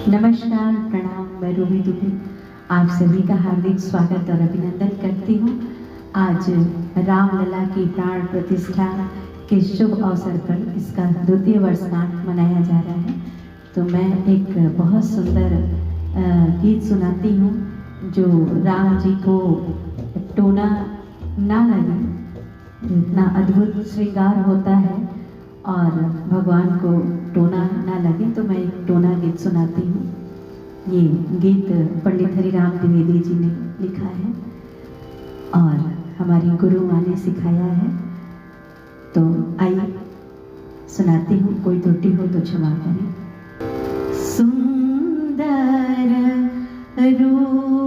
नमस्कार, प्रणाम। मैं रूबी दुबे आप सभी का हार्दिक स्वागत और अभिनंदन करती हूँ। आज रामलला की प्राण प्रतिष्ठा के शुभ अवसर पर इसका द्वितीय वर्षगांठ मनाया जा रहा है। तो मैं एक बहुत सुंदर गीत सुनाती हूँ जो राम जी को टोना ना लगे, इतना अद्भुत श्रृंगार होता है और भगवान को टोना ना लगे, तो मैं एक टोना गीत सुनाती हूँ। ये गीत पंडित हरिराम द्विवेदी जी ने लिखा है और हमारी गुरु माँ ने सिखाया है। तो आइए सुनाती हूँ, कोई त्रुटि हो तो क्षमा करें। सुंदर रूप